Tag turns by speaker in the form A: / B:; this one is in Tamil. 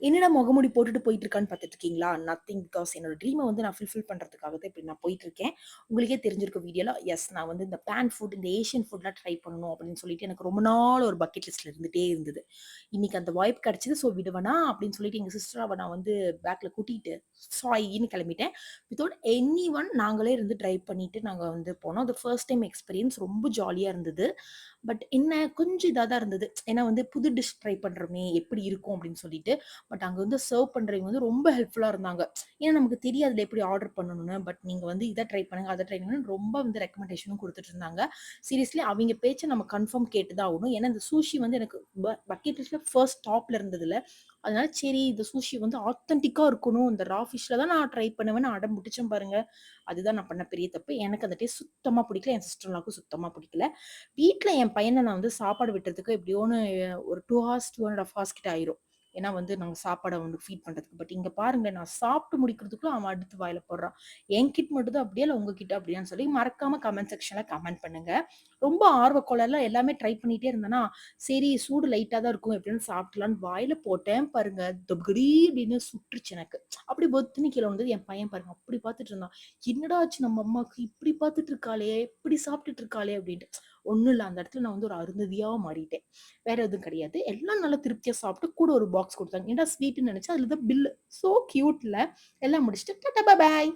A: என்னடா முகமூடி போட்டுட்டு போயிட்டு இருக்கான்னு பார்த்துட்டு இருக்கீங்களா? நத்திங் பிகாஸ் என்னோட ட்ரீம வந்து நான் ஃபுல்ஃபில் பண்றதுக்காக தான் இப்படி நான் போயிட்டுருக்கேன். உங்களுக்கே தெரிஞ்சிருக்கும் வீடியோல. எஸ் நான் வந்து இந்த பேன் ஃபுட், இந்த ஏசியன் ஃபுட்லாம் ட்ரை பண்ணணும் அப்படின்னு சொல்லிட்டு எனக்கு ரொம்ப நாள் ஒரு பக்கெட் லிஸ்ட்ல இருந்துட்டே இருந்தது. இன்னைக்கு அந்த வாய்ப்பு கிடைச்சது. ஸோ விடுவேனா அப்படின்னு சொல்லிட்டு எங்க சிஸ்டர் நான் வந்து பேக்ல கூட்டிட்டு சாயின்னு கிளம்பிட்டேன். வித்தவுட் எனிஒன் நாங்களே இருந்து ட்ரை பண்ணிட்டு நாங்க வந்து போனோம். அது ஃபர்ஸ்ட் டைம் எக்ஸ்பீரியன்ஸ் ரொம்ப ஜாலியா இருந்தது. பட் என்ன கொஞ்சம் இதா தான் இருந்தது. ஏன்னா வந்து புது டிஷ் ட்ரை பண்றோமே எப்படி இருக்கும் அப்படின்னு சொல்லிட்டு. பட் அங்க வந்து சர்வ் பண்றவங்க வந்து ரொம்ப ஹெல்ப்ஃபுல்லா இருந்தாங்க. ஏன்னா நமக்கு தெரியாதுல்ல எப்படி ஆர்டர் பண்ணணும்னு. பட் நீங்க வந்து இத ட்ரை பண்ணுங்க, அத ட்ரை பண்ணுங்கன்னு ரொம்ப வந்து ரெக்கமெண்டேஷனும் குடுத்துட்டு இருந்தாங்க. சீரியஸ்லி அவிங்க பேச்ச நம்ம கன்ஃபார்ம் கேட்டு தான் ஆகணும். ஏன்னா இந்த சூஷி வந்து எனக்கு பக்கெட் லிஸ்ட்ல ஃபர்ஸ்ட் டாப்ல இருந்ததுல. அதனால சரி இந்த சூஷி வந்து ஆத்தென்டிக்கா இருக்கணும். இந்த ரா ஃபிஷ்ல தான் நான் ட்ரை பண்ணுவேன்னு அடம் பிடிச்சேன் பாருங்க. அதுதான் நான் பண்ண பெரிய தப்பு. எனக்கு அந்த டேஸ்ட் சுத்தமா பிடிக்கல. என் சிஸ்டர் இன் லாவுக்கும் சுத்தமா பிடிக்கல. வீட்ல என் பையன நான் வந்து சாப்பாடு விட்டறதுக்கு எப்படியோன்னு ஒரு 2 ஹார்ஸ், 2 1/2 ஹார்ஸ் கிட்ட ஆயிரும். ஏன்னா வந்து நாங்க சாப்பாட வந்து ஃபீட் பண்றதுக்கு. பட் இங்க பாருங்களேன், நான் சாப்பிட்டு முடிக்கிறதுக்குள்ள அவன் அடுத்து வாயில போடுறான். என் கிட் மட்டும் தான் அப்படியே இல்ல உங்க கிட்ட அப்படியான்னு சொல்லி மறக்காம கமெண்ட் செக்ஷன்ல கமெண்ட் பண்ணுங்க. ரொம்ப ஆர்வக்கோளாறுல எல்லாமே ட்ரை பண்ணிட்டே இருந்தேனா, சரி சூடு லைட்டா தான் இருக்கும் எப்படின்னு சாப்பிடலான்னு வாயில போட்டேன் பாருங்க, தொபுகடி அப்படின்னு சுட்டுருச்சு எனக்கு. அப்படி பொத்துன்னு கீழ விழுந்தது. என் பையன் பாருங்க அப்படி பார்த்துட்டு இருந்தான். என்னடா ஆச்சு நம்ம அம்மாக்கு இப்படி பார்த்துட்டு இருக்காளே, இப்படி சாப்பிட்டுட்டு இருக்காளே அப்படின்ட்டு. ஒண்ணும் இல்ல. அந்த இடத்துல நான் வந்து ஒரு அருந்ததியா மாறிட்டேன். வேற எதுவும் கிடையாது. எல்லாம் நல்லா திருப்தியா சாப்பிட்டு கூட ஒரு பாக்ஸ் குடுத்தாங்க. ஏன்டா ஸ்வீட்ன்னு நெனச்சேன். அதுல தான் பில்லு. சோ கியூட்ல. எல்லாம் முடிச்சுட்டு டாடா பாய் பாய்.